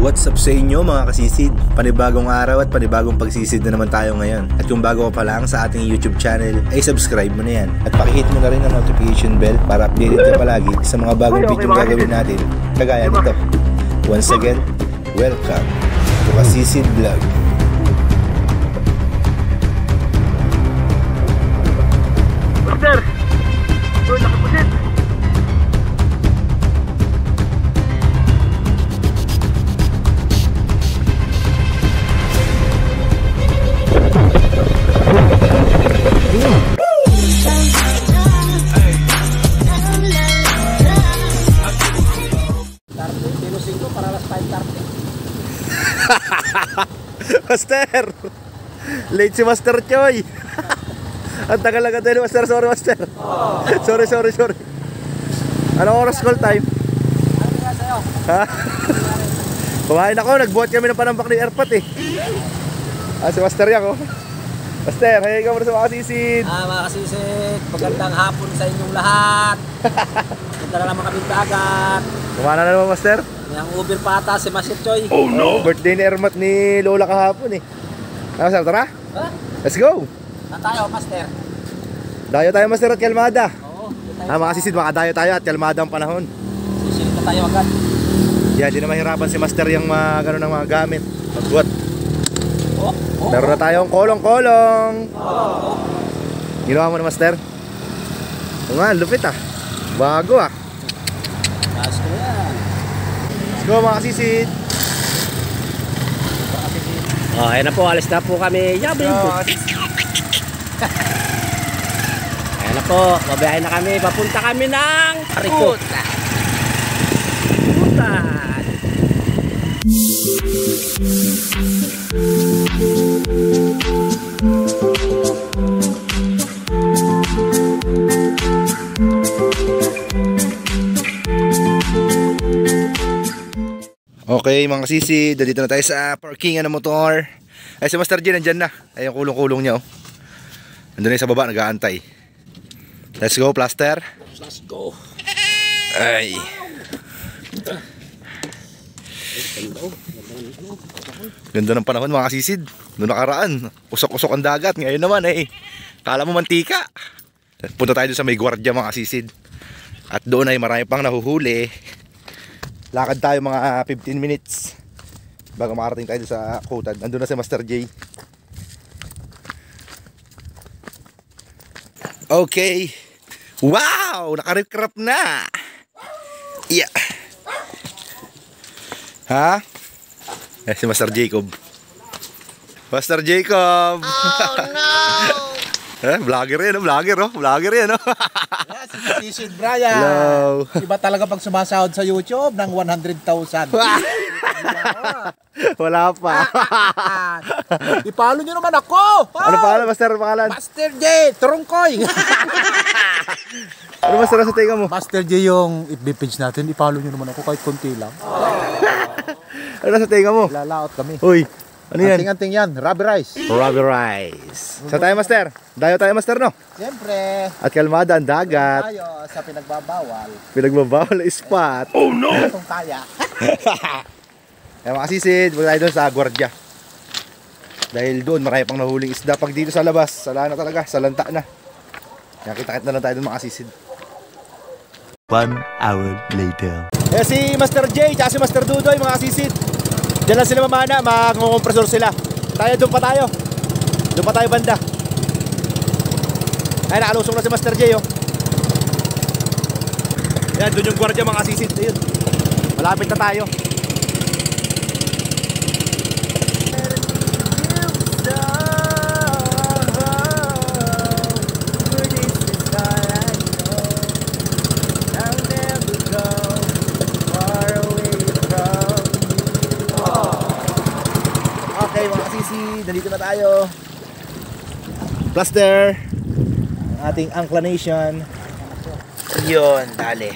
What's up sa inyo mga kasisid? Panibagong araw at panibagong pagsisid na naman tayo ngayon. At kung bago ka pa lang sa ating YouTube channel, ay subscribe mo na yan. At pakihit mo na rin ang notification bell para updated ka palagi sa mga bagong video gagawin natin. Kagaya nito. Once again, welcome to Kasisid Vlog. Master! Doon, nakapusit! Master! Late si Master Choy! Ang tagal lang din, Master. Sorry, Master. Sorry. Anong oras call time? Ano nga sa'yo? Ha? Kumain ako, nagbuhat kami ng panambak ni Airpat eh. Si Master yan oh. Master, hey ka muna sa mga kasisid. Mga kasisid, magandang hapon sa inyong lahat. Punta na naman kami dagat. Kumana na naman, Master. Yung Uber pata si Master Choy. Oh no! Birthday ni Airmat ni Lola kahapon eh. Master, tara? Ha? Let's go! Saan tayo, Master? Dayo tayo, Master, at kalmada. Oo. Mga kasisid, makadayo tayo at kalmada ang panahon. Susilip na tayo agad. Yan, di na mahirapan si Master yung mga gano'n ng mga gamit. Magbuhat. Meron na tayong kolong-kolong. Ginawa mo na, Master? Oo nga, lupit ah. Bago ah. Mas ko yan. Let's go mga kasisid. Oh, ayun na po, alis na po kami. Yabi po. Ayun na po, babayahin na kami. Papunta kami ng Arikutan. Okay mga kasisi, dito na tayo sa parkingan ng motor. Ay si Master J nandyan na. Ay yung kulong-kulong niya oh. Nandun na sa baba, nag-aantay. Let's go, Plaster. Let's go. Ay. Ganda ng panahon mga kasisid. Noong nakaraan, usok-usok ang dagat. Ngayon naman eh, kala mo mantika. Punta tayo sa may gwardiya mga kasisid. At doon ay marami pang nahuhuli. Lakad tayo mga 15 minutes bago makarating tayo sa Kutan. Andun na si Master J. Okay. Wow! Nakarip-krap na. Yeah. Ha? Eh, si Master Jacob. Master Jacob! Oh no! Vlogger yan, vlogger oh. Vlogger yan oh. Yes, si Sid Brian. Hello. Iba talaga pag sumasahod sa YouTube ng 100,000. Wala pa. I-follow nyo naman ako. Ano pangalan, Master? Pangalan? Master J, Turungkoy. Ano Master sa tingin mo? Master J yung FB page natin. I-follow nyo naman ako kahit konti lang. Ano sa tingin mo? Lalaot kami. Uy, ano yan? Anting-anting yan, Robby Rice. Robby Rice. Sa tayo, Master? Dayo tayo, Master, no? Siyempre. At kalmada ang dagat. Tayo sa pinagbabawal. Pinagbabawal na spot. Oh no! Itong kaya. Kaya mga kasisid, wala tayo doon sa gwardiya. Dahil doon marami pang nahuling isda. Pag dito sa labas, sala na talaga, salanta na. Kaya kita-kit na lang tayo doon mga kasisid. 1 hour later. Eh si Master J at si Master Dudoy mga kasisid. Diyan lang sila mamana, mag-kompresor sila. Tayo, doon pa tayo. Doon pa tayo banda. Ay, nakalusong na si Master J oh. Yan, doon yung gwardiya mga kasisid. Ayun. Malapit na tayo. Okay mga kasisi, nandito na tayo. Plaster. Ang ating inclination. Yun, dali.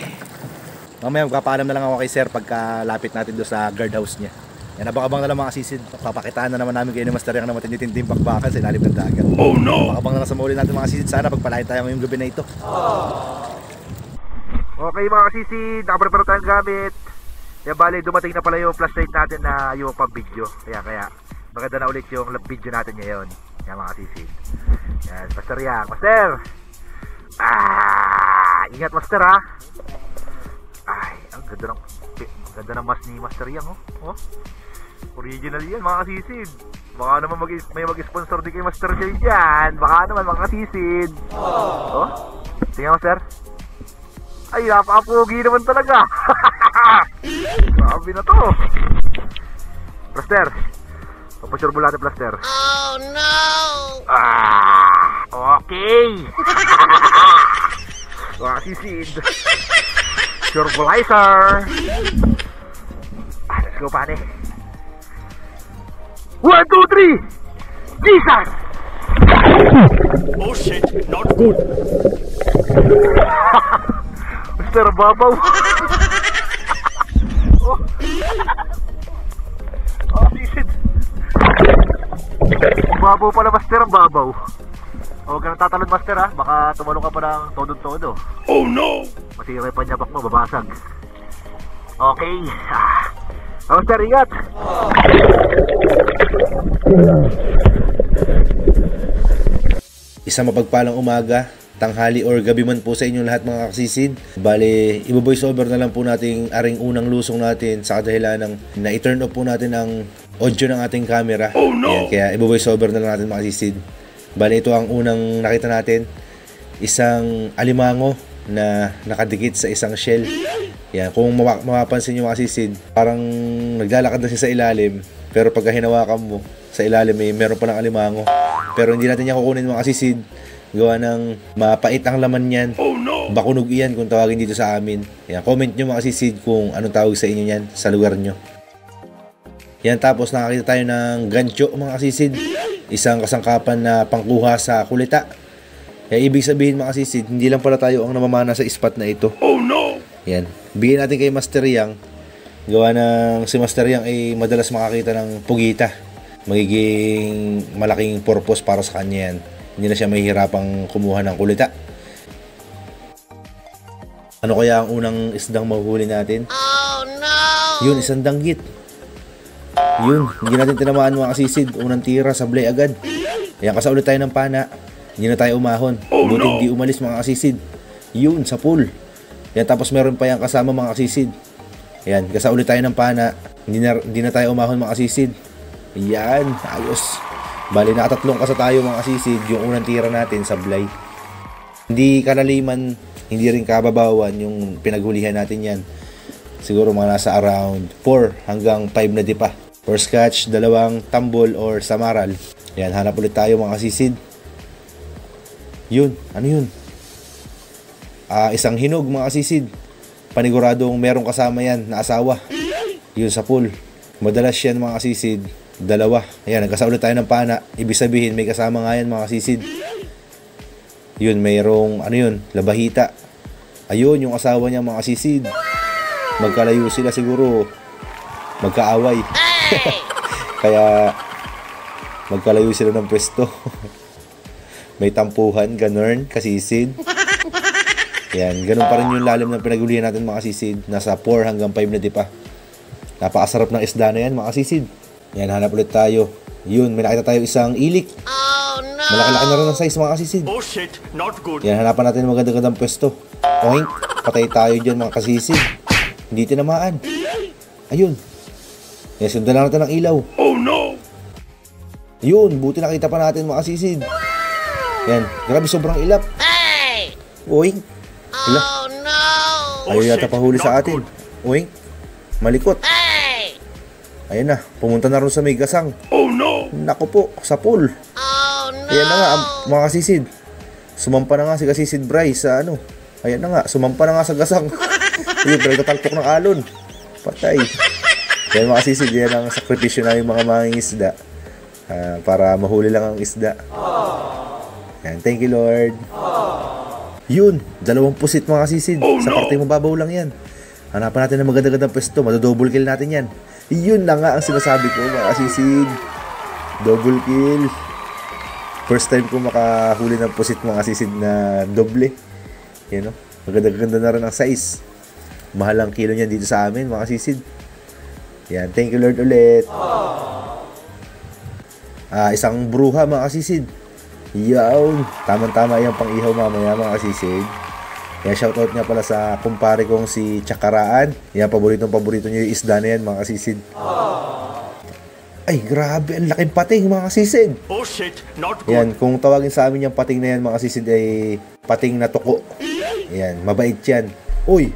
Mamaya magpapaalam na lang ako kay Sir pagka lapit natin doon sa guardhouse niya. Yan, abang-abang na lang mga kasisid. Papakitaan na naman namin kayo ni Master Yang na matindi-tinding bakbakan sa ilalim ng dagat. Oh no! Abang na lang sa muli natin mga kasisid. Sana pagpalain tayo ngayong gabi na ito. Okay mga kasisid, nakaprepare tayong gamit. Kaya bali, dumating na pala yung flashlight natin na yung pang-video. Kaya maganda na ulit yung video natin ngayon. Yan mga kasisid. Yan, Master Yang. Master! Ingat Master ha. Ang ganda ng mas ni Master Yang oh. Original yan mga kasisid. Baka naman may mag-sponsor din kay Master Jay dyan. Baka naman mga kasisid. Oh, tingnan Master. Ay, napaka-pogi naman talaga. Grabe na to. Plaster. Papasure mo natin, Plaster. Oh no. Okay. Mga sisid. Turbolizer. Let's go, pane. 1, 2, 3. Jesus. Oh shit, not good. Master, babaw. Sisid. Babaw pala, Master, babaw. Huwag ka nang tatalon, Master ha. Baka tumalong ka pa ng todo-todo. Oh no! Masira yung panyabak mo, babasag. Okay. Master, ingat. Isang mapagpalang umaga, tanghali or gabi man po sa inyong lahat mga kasisid. Bale, i-voice over na lang po natin aring unang lusong natin sa kadahilan ng na i-turn off po natin ang audio ng ating camera. Oh no! Ayan, kaya i-voice over na lang natin mga kasisid. Bale, ito ang unang nakita natin. Isang alimango na nakadikit sa isang shell. Yan, kung mapapansin nyo mga kasisid, parang naglalakad na siya sa ilalim. Pero pagka hinawakan mo, sa ilalim meron palang alimango. Pero hindi natin yan kukunin mga kasisid. Gawa ng mapait ang laman yan. Oh no! Bakunog iyan kung tawagin dito sa amin. Yan, comment nyo mga kasisid kung anong tawag sa inyo yan sa lugar nyo. Yan, tapos nakakita tayo ng gancho mga kasisid. Isang kasangkapan na pangkuha sa kulita. Kaya ibig sabihin mga kasisid, hindi lang pala tayo ang namamana sa spot na ito. Oh no! Yan, bigyan natin kay Master Yang. Gawa ng si Master Yang ay madalas makakita ng pugita. Magiging malaking purpose para sa kanya yan. Hindi na siya mahihirapang kumuha ng kulita. Ano kaya ang unang isdang mahuhuli natin? Oh no! Yun, isang danggit. Yun, hindi natin tinamaan mga kasisid. Unang tira, sablay agad. Ayan, kasa ulit tayo ng pana. Hindi na tayo umahon. Buti hindi umalis mga kasisid. Yun, sa pool. Ayan, tapos meron pa yan kasama mga kasisid. Ayan, kasa ulit tayo ng pana. Hindi na tayo umahon mga kasisid. Ayan, ayos. Bali, nakatatlong kasa tayo mga kasisid. Yung unang tira natin, sablay. Hindi kalaliman, hindi rin kababawan yung pinaghulihan natin yan. Siguro mga nasa around 4 hanggang 5 na dipa. First catch, 2 tambol or samaral. Yan, hanap ulit tayo mga kasisid. Yun, ano yun? Isang hinog mga kasisid. Paniguradong merong kasama yan na asawa. Yun sa pool. Madalas yan mga kasisid, 2. Ayan, nagkasa ulit tayo ng pana. Ibig sabihin may kasama nga yan mga kasisid. Yun, mayroong ano yun, labahita. Ayun, yung asawa niya mga kasisid. Magkalayo sila siguro. Magkaaway. Kaya magkalayo sila ng pwesto. May tampuhan, ganun, kasisid. Yan, ganun pa rin yung lalim ng pinagulihan natin mga kasisid. Nasa 4 hanggang 5 na dipa. Napakasarap ng isda na yan mga kasisid. Yan, hanap ulit tayo. Yun, may nakita tayo isang ilik. Oh no! Malaki-laki na rin ang size mga kasisid. Oh shit, not good. Yan, hanapan natin ng magandang pwesto. Oink, patay tayo dyan mga kasisid. Hindi tinamaan. Ayun. Yan, sundan lang natin ng ilaw. Oh no! Yun, buti nakita pa natin mga kasisid. Yan, grabe sobrang ilap. Oink. Ila. Ayaw yata pahuli sa atin. Oink. Malikot. Ayan na, pumunta na rin sa may gasang. Oh no! Naku po, sa pool. Ayan na nga, mga kasisid. Sumampa na nga si kasisid Bryce sa ano. Ayan na nga, sumampa na nga sa gasang. Ayun, pero tatalpok ng alon. Patay. Yan mga kasisid, yan ang sakripisyo na yung mga mangingisda. Para mahuli lang ang isda. Yan, thank you Lord. Yun, 2 pusit mga kasisid. Sa parte mababaw lang yan. Hanapan natin ng maganda-gandang pwesto. Madodouble kill natin yan. Yun na nga ang sinasabi ko mga kasisid. Double kill. First time ko makahuli ng pusit mga kasisid na doble. Yan o. Maganda-ganda na rin ang size. Mahal ang kilo niyan dito sa amin mga kasisid. Yan, thank you Lord ulit. Isang bruha mga kasisid. Yawn, tamang-tama yung pang-ihaw mamaya mga kasisid. Yan, shoutout nga pala sa kumpare kong si Chakaraan. Yan, paborito niya yung isda na yan mga kasisid. Ay, grabe, ang laking pating mga kasisid. Oh shit, not good. Yan, kung tawagin sa amin yung pating na yan mga kasisid ay pating na tuko. Yan, mabait yan. Uy,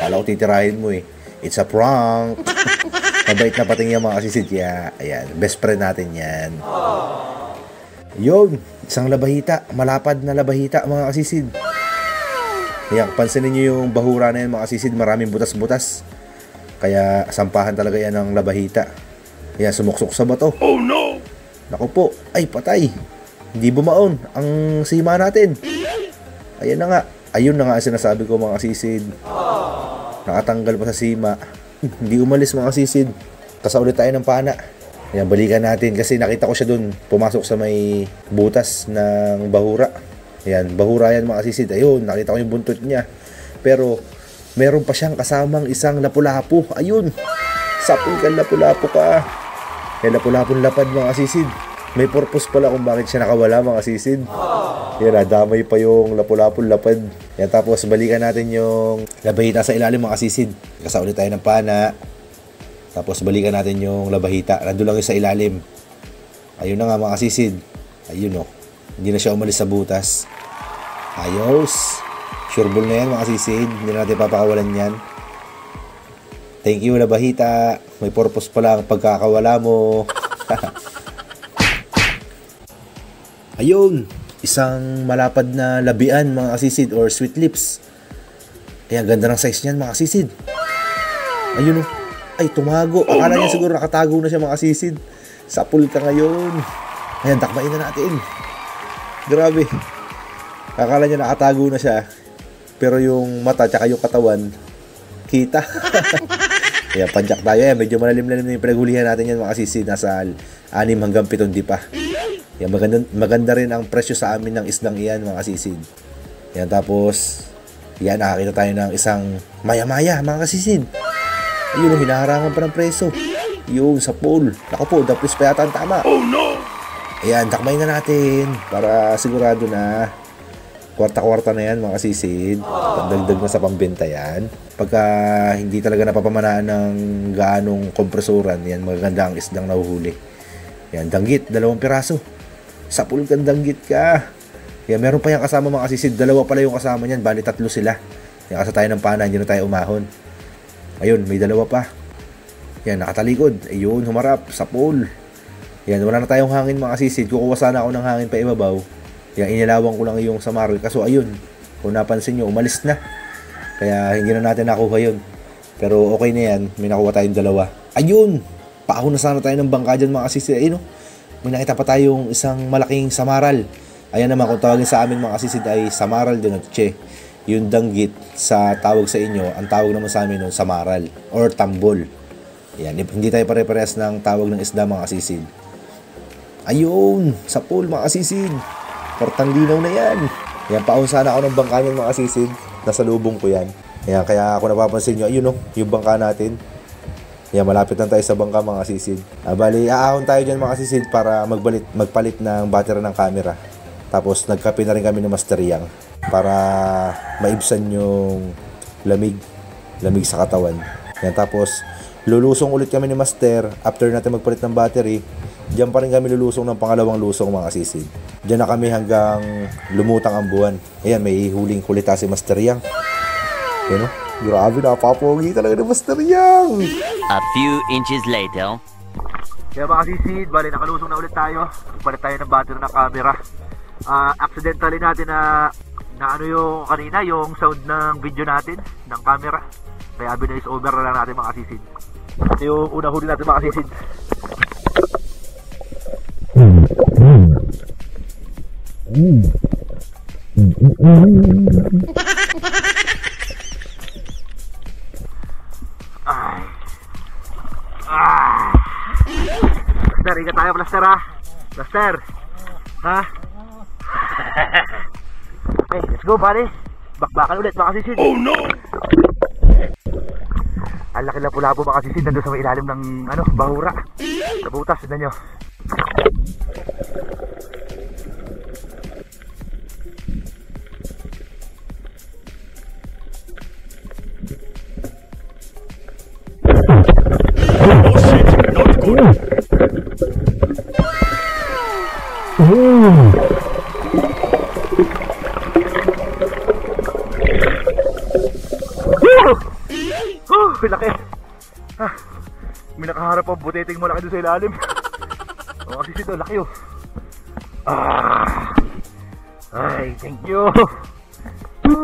kala ko titirahin mo eh. It's a prank. Mabait na pating yan mga kasisid. Yeah, ayan, best friend natin yan. Yun, isang labahita, malapad na labahita mga kasisid. Ayan, pansinin nyo yung bahura na yan mga kasisid, maraming butas-butas. Kaya sampahan talaga yan ng labahita. Ayan, sumuksok sa bato. Oh no! Naku po, ay patay. Hindi bumaon ang sima natin. Ayan na nga. Ayun na nga ang sinasabi ko mga kasisid. Nakatanggal pa sa sima. Hindi umalis mga kasisid. Kasaulit tayo ng pana. Ayan, balikan natin kasi nakita ko siya dun. Pumasok sa may butas ng bahura. Ayan, bahura yan mga kasisid. Ayun, nakita ko yung buntot niya. Pero meron pa siyang kasamang isang lapu-lapu. Ayun, sapul ka lapu-lapu ka. Yan, lapu-lapun lapad mga kasisid. May purpose pala kung bakit siya nakawala mga kasisid. Yan, nadamay pa yung lapu-lapun lapad. Yan, tapos balikan natin yung labahita sa ilalim mga kasisid. Kasaulit tayo ng pana. Tapos balikan natin yung labahita. Nandun lang yung sa ilalim. Ayun na nga mga kasisid. Ayun o. Hindi na siya umalis sa butas. Ayos. Sureball na yan mga kasisid. Hindi na natin papakawalan yan. Thank you labahita. May purpose pala ang pagkakawala mo. Ayun. Isang malapad na labian mga kasisid or sweet lips. Ayan, ganda ng size niyan mga kasisid. Ayun o. Ay, tumago. Akala niya siguro nakatago na siya mga kasisid. Sapul ka ngayon. Ayan, takbain na natin. Grabe. Akala niya nakatago na siya. Pero yung mata tsaka yung katawan, kita. Ayan, panjak tayo. Ayan, medyo malalim-lalim na yung pinaghulihan natin yan mga kasisid. Nasa 6 hanggang 7 di pa. Ayan, maganda rin ang presyo sa amin ng isdang iyan mga kasisid. Ayan, tapos, yan, nakakita tayo ng isang maya-maya mga kasisid. Ayun, hinaharangan pa ng preso. Yun, sa pool. Naku po, daplis pa yata ang tama. Oh no! Ayan, takmay na natin. Para sigurado na kwarta-kwarta na yan mga kasisid. Pagdagdag na sa pambenta yan. Pagka hindi talaga napapamanaan ng gaanong kompresoran, yan, magaganda ang isdang nahuhuli. Yan, danggit, 2 piraso. Sa pool kang danggit ka. Yan, meron pa yung kasama mga kasisid. 2 pala yung kasama niyan, bali 3 sila. Yan, kasa tayo ng pana, hindi na tayo umahon. Ayun, may 2 pa. Yan, nakatalikod. Ayun, humarap sa pool. Yan, wala na tayong hangin mga kasisid. Kukuha sana ako ng hangin pa ibabaw. Yan, inilawang ko lang yung samaral. Kaso ayun, kung napansin nyo, umalis na. Kaya hindi na natin nakuha yun. Pero okay na yan, may nakuha tayong 2. Ayun, paahon na sana tayo ng bangka dyan mga kasisid. Ayun, may nakita pa tayong isang malaking samaral. Ayan naman, kung tawagin sa amin mga kasisid ay samaral din at che. Yung danggit sa tawag sa inyo, ang tawag naman sa amin nun, samaral or tambol. Yan, hindi tayo pare-parehas ng tawag ng isda mga kasisid. Ayun, sa pool mga kasisid. Portang linaw na yan. Yan, paon sana ako ng bangka niyan mga kasisid. Nasa lubong ko yan. Yan, kaya ako napapansin nyo, ayun o, yung bangka natin. Yan, malapit lang tayo sa bangka mga kasisid. Bali, aahon tayo dyan mga kasisid para magpalit ng battery ng camera. Tapos nagkape na rin kami ng Master Yang para maibsan yung lamig sa katawan. Yan, tapos lulusong ulit kami ni Master after natin magpalit ng battery. Diyan pa rin kami lulusong ng pangalawang lusong mga kasisid. Diyan na kami hanggang lumutang ang buwan. Ayan, may huling kulita si Master Yang. Yan o, grabe, napapogi talaga ni Master Yang. A few inches later. Kaya mga kasisid, bali nakalusong na ulit tayo. Palit tayo ng battery ng camera. Accidentally natin na ano yung kanina, yung sound ng video natin ng camera. Kaya binoise over na lang natin mga kasisid. Ito yung unang huli natin mga kasisid. Plaster, ingat tayo Plaster ha. Plaster, ha? Okay, let's go buddy. Bakbakan ulit mga kasisid. Oh no! Ang laki na pula po mga kasisid, nandun sa may ilalim ng bahura. Sa butas, tignan nyo. Oh shit, not good. Laki. May nakaharap ang buteting malaki doon sa ilalim. Mga kasisid, laki oh. Ay, thank you.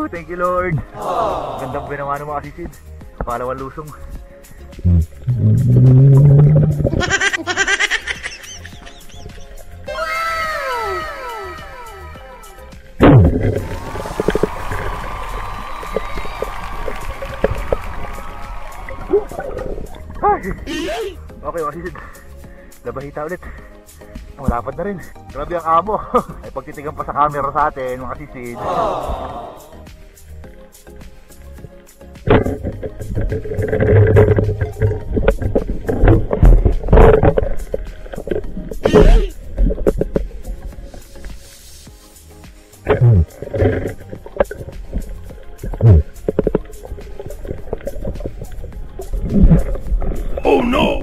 Thank you Lord. Gandang binawa ng mga kasisid. Pangalawang lusong. Okay mga kasisid, labahita ulit. Malapad na rin. Grabe ang amo. Ay pagtitigan pa sa camera sa atin mga kasisid. Oh no!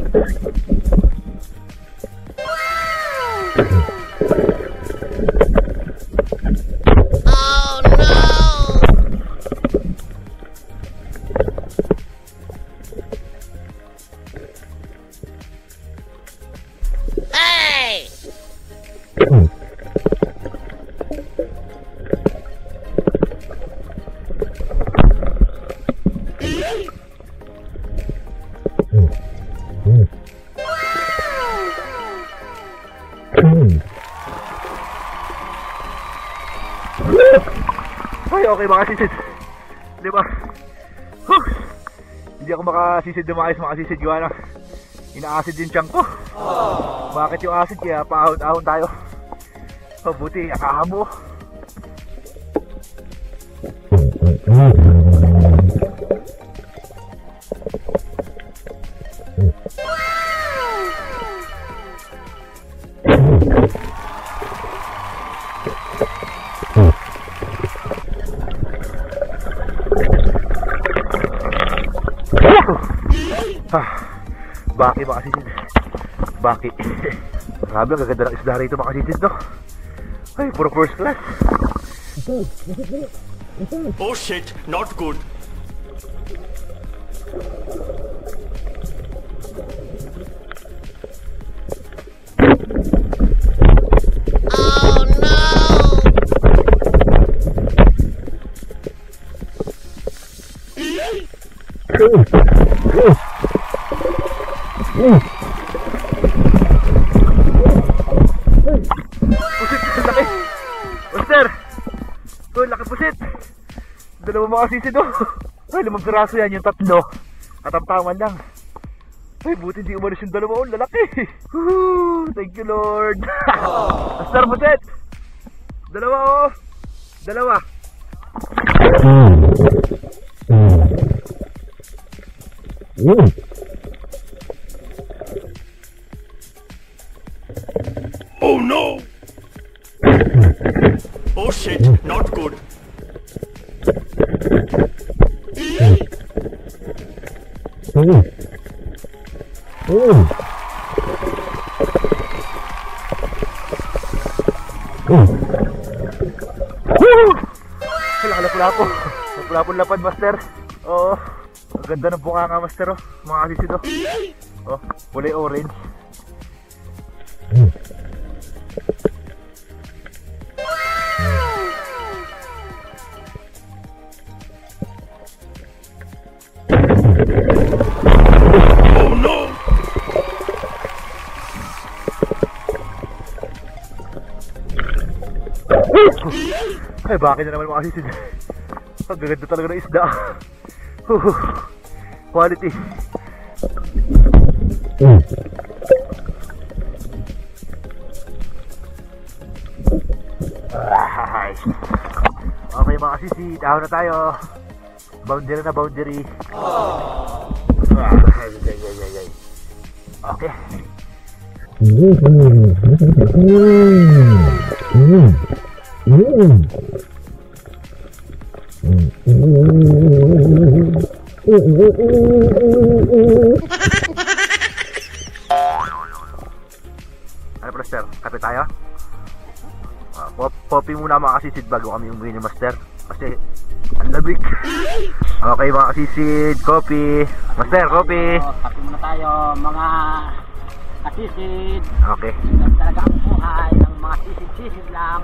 Ay, okay mga kasisid. Diba? Hindi ako makasisid na maayos mga kasisid. Gawa na ina-acid yung tiyan ko. Bakit yung acid? Kaya paahon-ahon tayo. Mabuti, akahamo. Baki mga kasisid. Baki. Grabe, ang gaganda ng isda rito mga kasisid, no? Ay, puro first class. Oh shit, not good. Pusit, laki. Master. Oh, laki pusit. Dalawa mga kasisid, oh. Ay, 5 piraso yan, yung 3. Katamtaman lang. Ay, buti hindi umalis yung 2, oh, lalaki. Thank you Lord. Master, pusit. 2, oh. 2. Oh no! Oh shit, not good. Napula-po. Napula-po lapad, master. Oo. Ang ganda ng buka nga, master, oh. Mga kasisid, oh. Oh, kulay orange. Oh no! Ay, bakit na naman mga kasisid? Ang gaganda talaga ng isda. Quality. Okay mga kasisid, ahon na tayo. Boundary na boundary. Okay. Ano Master? Kape tayo? Poppy muna mga kasisid bago kami umuwi ni Master. Kasi ang labig. Okay mga kasisid, coffee. Master, coffee. Kape muna tayo mga kasisid. Okay. Yan talaga ang buhay ng mga sisid-sisid lang.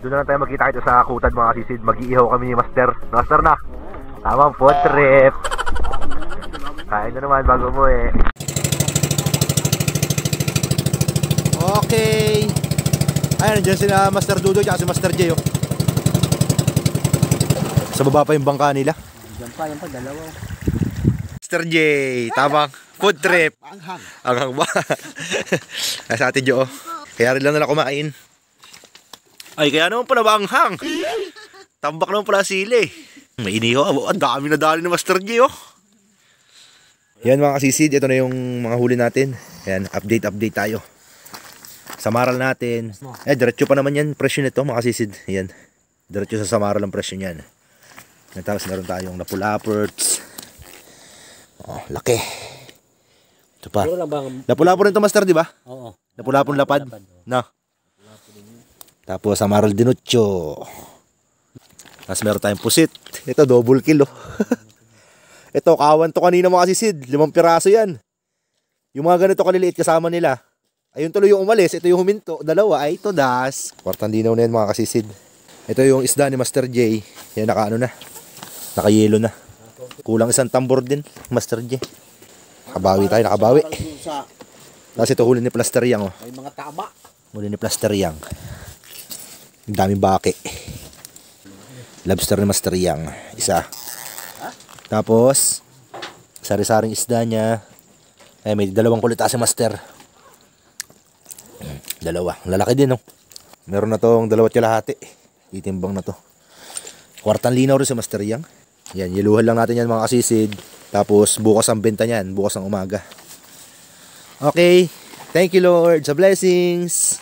Doon na lang tayo magkita ito sa Kutad mga kasisid. Mag-iihaw kami ni Master. Master na. Tamang food trip. Kain na naman bago mo eh. Okay. Ayan, nandiyan sila Master Dudo at si Master J. Oh. Sa baba pa yung bangka nila. Yan pa, dalawa. Master J, tamang food trip. Anghang ba? Nasa atin Jo. Kaya rin lang nila kumain. Ay, kaya naman pala maanghang. Tambak naman pala sili. May iniho. Ang dami na dali ni Master J. Oh. Yan mga kasisid, ito na yung mga huli natin. Yan, update tayo. Samaral natin. Diretso pa naman yan, presyo nito mga kasisid. Yan, diretso sa samaral ang presyo niyan. Yan, tapos meron tayong napulaperts. Oh, laki. Ito pa. Napulapo rin ito Master, di ba? Oo. Napulapon lapad. Na. Tapos samaral dinucho. Tapos meron tayong pusit. Ito, double kill oh. Ito, kawan to kanina mga kasisid. 5 piraso yan. Yung mga ganito kaliliit kasama nila. Ayun tuloy yung umalis. Ito yung huminto. 2. Ay, ito das. Kwartang dinaw na yan mga kasisid. Ito yung isda ni Master J. Yan naka ano na. Naka-yelo na. Kulang isang tambor din. Master J. Nakabawi tayo. Nakabawi. Tapos ito huli ni Plaster Yang. Oh. May mga taba. Huli ni Plaster Yang. Ang daming baki. Lobster ni Master Yang. Isa. Tapos, sari-saring isda niya. Ay, may 2 kulita si Master. 2. Lalaki din, no? Meron na tong 2 kalahati. Itimbang na to. Kwartang linaw rin si Master Yang. Yan, yiluhan lang natin yan mga kasisid. Tapos, bukas ang benta niyan. Bukas ang umaga. Okay. Thank you, Lord, sa blessings.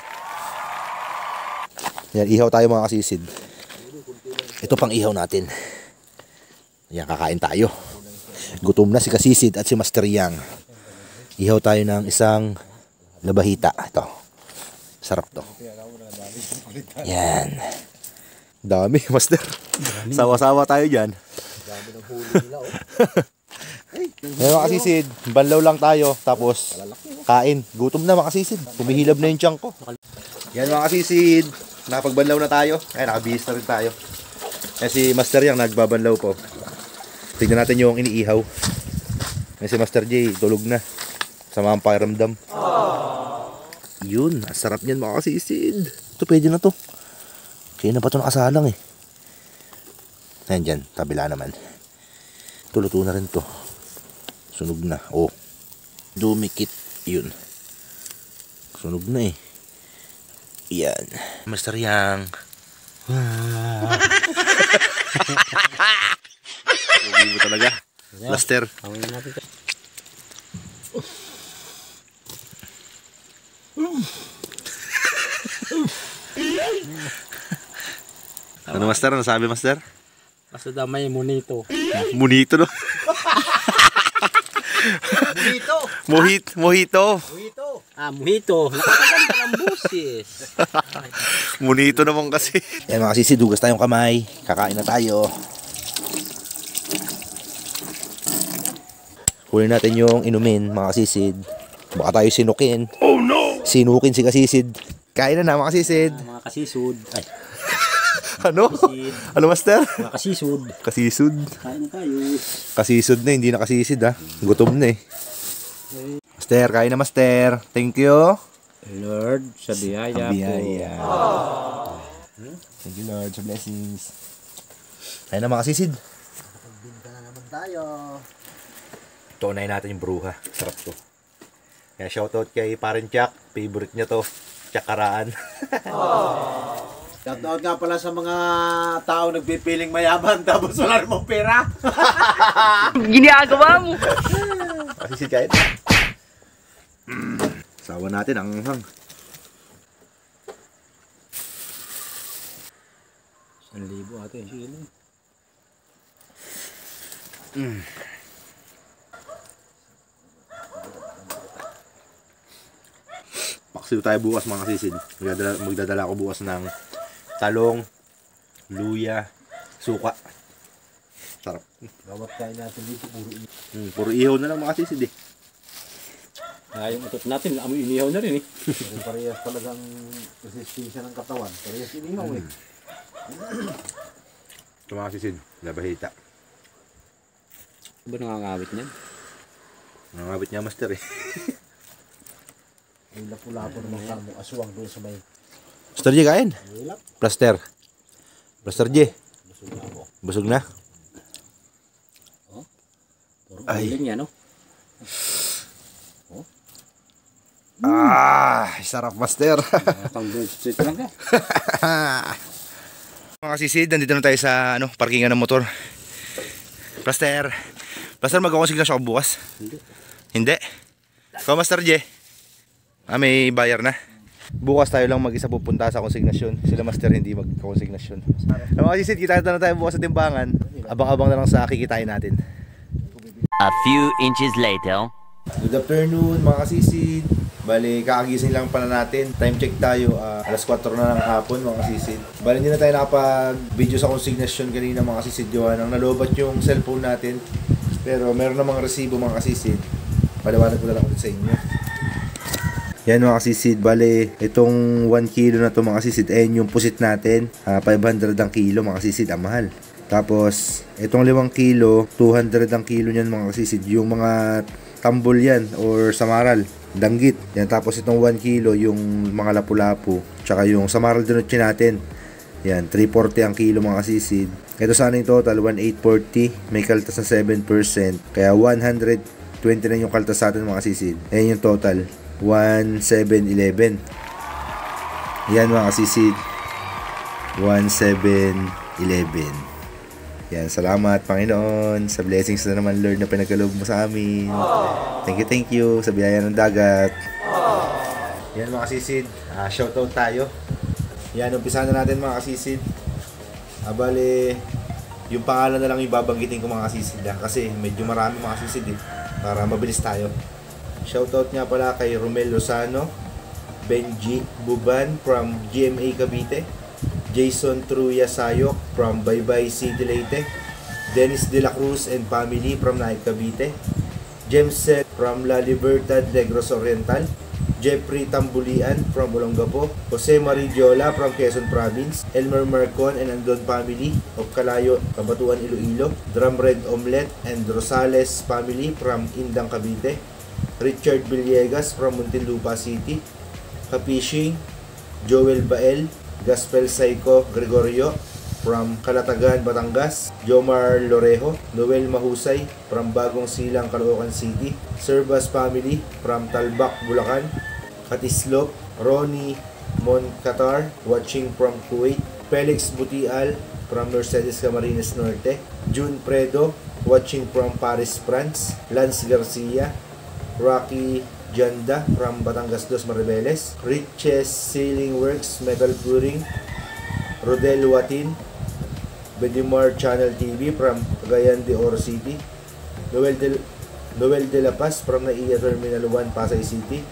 Yan, ihaw tayo mga kasisid. Ito pang ihaw natin. Yan, kakain tayo. Gutom na si Kasisid at si Master Yang. Ihaw tayo ng isang labahita. Ito. Sarap to. Yan. Dami, Master. Sawa-sawa tayo dyan. Yan mga Kasisid. Banlaw lang tayo. Tapos, kain. Gutom na mga Kasisid. Humihilab na yung tiyan ko. Yan mga Kasisid. Nakapagbanlaw na tayo. Ay, nakabihis na rin tayo. Yan si Master Yang nagbabanlaw po. Tignan natin yung iniihaw. Yan si Master J, tulog na. Sama ang pakiramdam. Yun, ang sarap niyan mga kasisid. Ito, pwede na to. Kaya na pa ito nakasalang eh. Ayan dyan, tabila naman. Ito, luto na rin to. Sunog na. Oh, dumikit. Yun. Sunog na eh. Yan. Master Yang. Hindi mo talaga. Master. Ano Master? Ano sabi Master? Basta daw may monito. Monito no? Monito. Mojito. Ah, mojito. Nakakaganda ng busis. Monito naman kasi. Yan mga kasisid, dugas tayong kamay. Kakain na tayo. Huli natin yung inumin mga kasisid. Baka tayo sinukin. Oh no! Sinukin si Kasisid. Kain na mga kasisid. Mga kasisud. Ay, Ano? Ano Master? mga kasisud. Kasisud. Kain na tayo. Kasisud na, hindi na kasisid ha. Gutom na eh. Master, kain na Master. Thank you. Lord, sa biyaya po. Thank you Lord, sa blessings. Kain na mga kasisid. Pagbinta na naman tayo. Tunayin natin yung bruha. Sarap to. Kaya shoutout kay Parent Jack. Favorite niya to. Tsakaraan. Shoutout nga pala sa mga tao nagpipiling mayaman tapos wala namang pera. Ginagawa mo. Masisid kahit. Sawa natin ang hang. 1,000 ate. Sino? Paksiw tayo bukas mga kasisid. Magdadala ako bukas ng talong, luya, suka. Sarap. Gawat tayo natin dito, puro Puro ihaw na lang mga kasisid eh. Yung utot natin, amoy inihaw na rin eh. Pero parehas talagang resistensya ng katawan. Parehas inihaw eh. Ito mga kasisid, labahita. Ba nangangawit niyan? Nangangabit niya master eh. May lapu-lapo naman kamo aswang doon sa may Master J kain? hilap. Plaster. Plaster J. Busog na ako. Busog na. Puro Ay. uling yan, no? Sarap master. Pang Bird Street lang ka. Mga kasisid, nandito na tayo sa parkingan ng motor. Plaster. Plaster, magkakonsignasyon ako bukas. Hindi. Ikaw Master J. May bayar na. Bukas tayo lang mag-isa pupunta sa konsignasyon. Sila Master hindi mag-konsignasyon. Mga kasisid, kita na tayo bukas sa timbangan. Abang-abang na lang sa kikitain natin. A few inches later. Good afternoon mga kasisid. Bali, kakagising lang pala natin. Time check tayo, alas 4 na ng hapon mga kasisid. Bali, hindi na tayo nakapag-video sa konsignasyon kanina mga kasisid. Gawa nang nalobat yung cellphone natin. Pero meron namang resibo mga kasisid. Paliwanag ko na lang ulit sa inyo. Yan mga kasisid, bali, itong 1 kilo na to mga kasisid, ayun yung pusit natin. 500 ang kilo mga kasisid, ang mahal. Tapos, itong 5 kilo, 200 ang kilo niyan mga kasisid. Yung mga tambol yan or samaral, danggit. Yan, tapos itong 1 kilo, yung mga lapu-lapu, tsaka yung samaral dinutsi natin. Yan, 340 ang kilo mga kasisid. Ito sana yung total, 1,840. May kaltas na 7%. Kaya 120 na yung kaltas sa atin mga kasisid. Ayan yung total. 1,711. Yan mga kasisid. 1,711. Yan, salamat Panginoon sa blessings na naman Lord na pinagkaloob mo sa amin. Thank you sa biyaya ng dagat. Yan mga kasisid, shoutout tayo. Yan, umpisa na natin mga kasisid. Bale, yung pangalan na lang yung babanggitin ko mga kasisid kasi medyo marami mga kasisid para mabilis tayo. Shoutout nga pala kay Romel Lozano, Benji Buban from GMA Cavite, Jason Truya Sayok from Baybay City Leyte, Dennis De La Cruz and family from Naik Cavite, James Seth from La Libertad Negros Oriental, Jeffrey Tambulian from Olongapo, Jose Marigiola from Quezon Province, Elmer Marcon and Andon family of Calayo, Cabatuan, Iloilo, Drum Red Omelette and Rosales family from Indang Cavite, Richard Villegas from Muntinlupa City, Kapishing, Joel Bael, Gaspel Saiko Gregorio from Calatagan, Batangas, Jomar Lorejo, Noel Mahusay from Bagong Silang, Caloocan City, Servas family from Talbak, Bulacan, Katislop, Ronnie Moncatar watching from Kuwait, Felix Butial from Mercedes Camarines Norte, June Predo watching from Paris, France, Lance Garcia, Rocky Janda from Batangas Dos Maribeles, Riches Sailing Works Metal Pouring, Rodel Watin, Bedimar Channel TV from Cagayan de Oro City, Noel de La Paz from Naiya Terminal 1 Pasay City,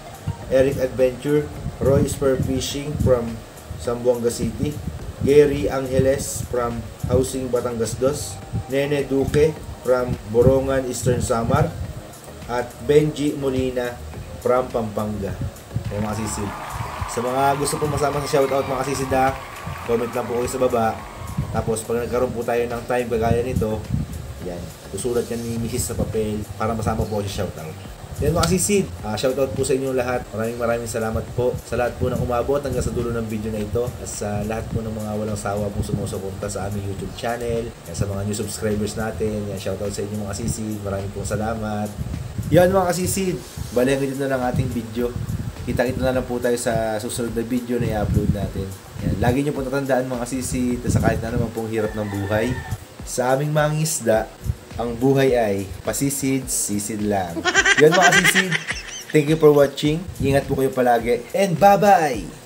Eric Adventure, Roy Spur Fishing from Zamboanga City, Gary Angeles from Housing Batangas Dos, Nene Duque from Borongan Eastern Samar, at Benji Molina from Pampanga. Kaya mga sisid, sa mga gusto po masama sa shoutout mga sisid, comment lang po kayo sa baba. Tapos pag nagkaroon po tayo ng time kagaya nito, yan, susulat yan ni Mrs. sa papel para masama po sa shoutout. Yan mga sisid, shoutout po sa inyong lahat. Maraming salamat po sa lahat po ng umabot hanggang sa dulo ng video na ito, at sa lahat po ng mga walang sawa pong sumusuporta sa aming YouTube channel, yan, sa mga new subscribers natin. Yan, shoutout sa inyo mga sisid, maraming pong salamat. Yan mga kasisid, bali hanggang dito na lang ating video. Kita-kita na lang po tayo sa susunod na video na i-upload natin. Yan. Lagi nyo po tatandaan mga kasisid, sa kahit na naman pong hirap ng buhay, sa aming mga isda, ang buhay ay pasisid, sisid lang. Yan mga kasisid. Thank you for watching. Ingat po kayo palagi. And bye-bye!